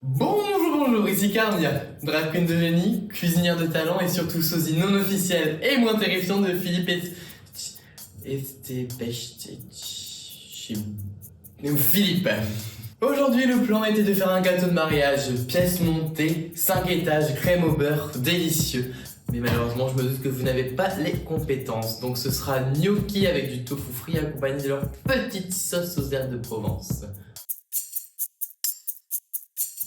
Bonjour, ici Carmia, drag queen de génie, cuisinière de talent et surtout sosie non officielle et moins terrifiant de Philippe Philippe. Aujourd'hui, le plan était de faire un gâteau de mariage, pièce montée, 5 étages, crème au beurre, délicieux. Mais malheureusement, je me doute que vous n'avez pas les compétences, donc ce sera gnocchi avec du tofu frit accompagné de leur petite sauce aux herbes de Provence.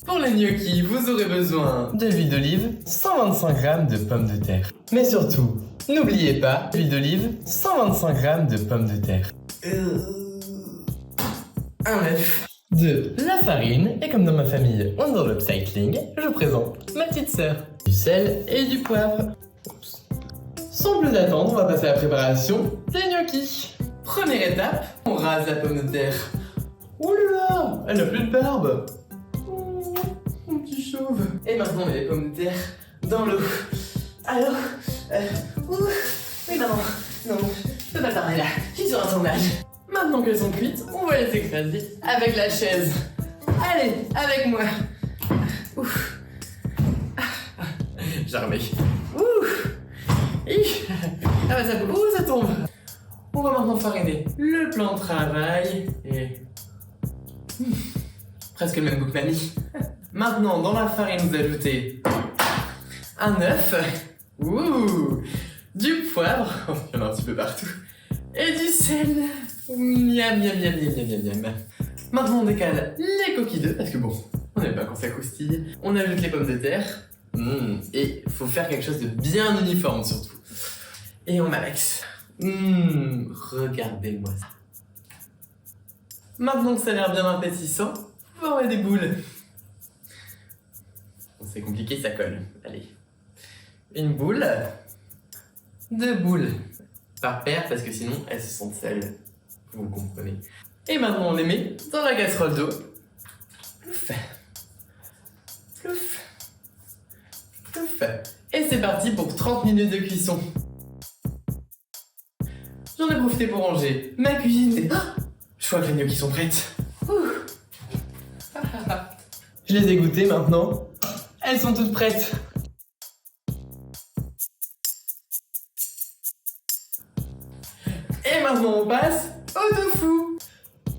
Pour les gnocchis, vous aurez besoin de l'huile d'olive, 125 g de pommes de terre. Mais surtout, n'oubliez pas, l'huile d'olive, 125 g de pommes de terre. Un œuf. De la farine, et comme dans ma famille, on est dans l'upcycling, je vous présente ma petite sœur. Du sel et du poivre. Oups. Sans plus attendre, on va passer à la préparation des gnocchis. Première étape, on rase la pomme de terre. Ouh là là, elle n'a plus de barbe. Mon petit chauve. Et maintenant, on met les pommes de terre dans l'eau. Alors, oui maman, non, je peux pas parler là, je suis sur un tournage. Maintenant qu'elles sont cuites, on va les écraser avec la chaise. Allez, avec moi. Ouf. J'ai remis. Ouf. Ah bah ça, ça tombe. On va maintenant fariner le plan de travail et... presque le même goût que mamie. Maintenant, dans la farine, vous ajoutez un œuf, du poivre, il y en a un petit peu partout, et du sel. Miam, miam, miam, miam, miam, miam, miam. Maintenant, on décale les coquilles d'œufs, parce que bon, on n'aime pas quand ça croustille. On ajoute les pommes de terre, et il faut faire quelque chose de bien uniforme surtout. Et on malaxe. Regardez-moi ça. Maintenant que ça a l'air bien appétissant, on va mettre des boules. C'est compliqué, ça colle. Allez. Une boule. 2 boules. Par paire, parce que sinon, elles se sentent seules. Vous comprenez. Et maintenant, on les met dans la casserole d'eau. Plouf. Plouf. Plouf. Et c'est parti pour 30 minutes de cuisson. J'en ai profité pour ranger ma cuisine et... je crois que les gnocchis sont prêtes. Je les ai goûtées maintenant. Elles sont toutes prêtes. Et maintenant on passe au tofu.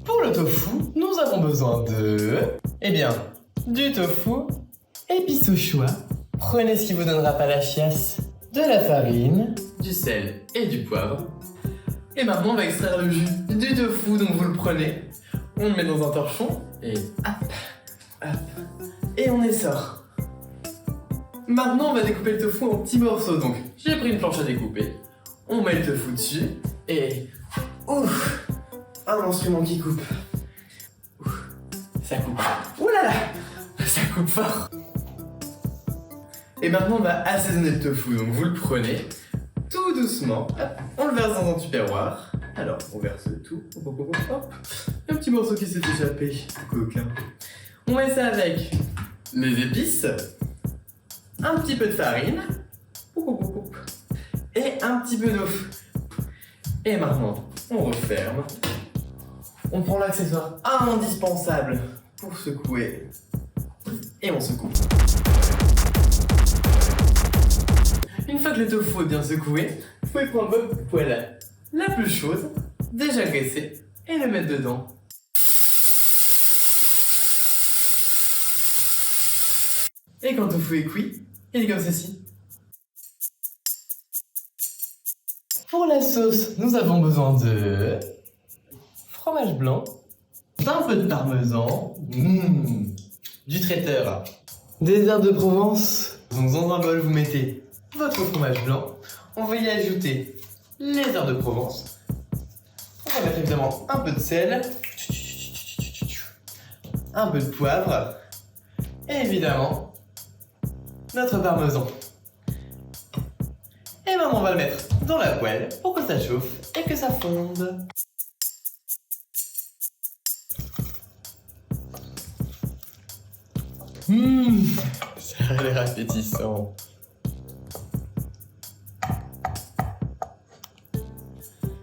Pour le tofu, nous avons besoin de... du tofu, épices au choix. Prenez ce qui vous donnera pas la chiasse. De la farine, du sel et du poivre. Et maintenant on va extraire le jus du tofu, donc vous le prenez. On le met dans un torchon et hop, hop. Et on essore. Maintenant, on va découper le tofu en petits morceaux. Donc, j'ai pris une planche à découper. On met le tofu dessus. Et... ouf, un instrument qui coupe. Ouf, ça coupe. Ouh là là, ça coupe fort. Et maintenant, on va assaisonner le tofu. Donc, vous le prenez tout doucement. Hop, on le verse dans un tupperware. Alors, on verse tout. Hop, hop, hop. Un petit morceau qui s'est échappé. Coquin. On met ça avec les épices. Un petit peu de farine et un petit peu d'eau. Et maintenant, on referme. On prend l'accessoire indispensable pour secouer et on secoue. Une fois que le tofu est bien secoué, vous pouvez prendre votre poêle la plus chaude, déjà graissée, et le mettre dedans. Et quand le tofu est cuit, il est comme ceci. Pour la sauce, nous avons besoin de fromage blanc, d'un peu de parmesan, du traiteur, des herbes de Provence. Donc dans un bol, vous mettez votre fromage blanc. On va y ajouter les herbes de Provence. On va mettre évidemment un peu de sel, un peu de poivre et évidemment notre parmesan. Et maintenant on va le mettre dans la poêle pour que ça chauffe et que ça fonde. Ça a l'air appétissant.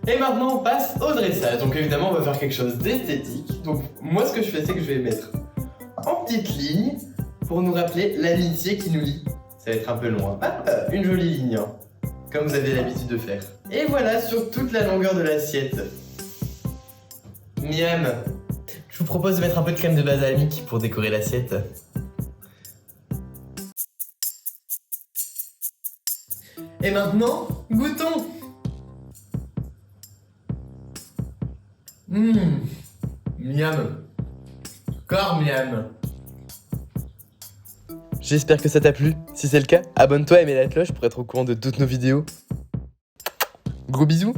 Et maintenant, on passe au dressage. Donc évidemment, on va faire quelque chose d'esthétique. Donc moi, ce que je fais, c'est que je vais mettre en petites lignes pour nous rappeler l'amitié qui nous lie. Ça va être un peu loin. Une jolie ligne, hein, comme vous avez l'habitude de faire. Et voilà, sur toute la longueur de l'assiette. Miam, je vous propose de mettre un peu de crème de balsamique pour décorer l'assiette. Et maintenant, goûtons. Miam. Encore miam. J'espère que ça t'a plu. Si c'est le cas, abonne-toi et mets la cloche pour être au courant de toutes nos vidéos. Gros bisous.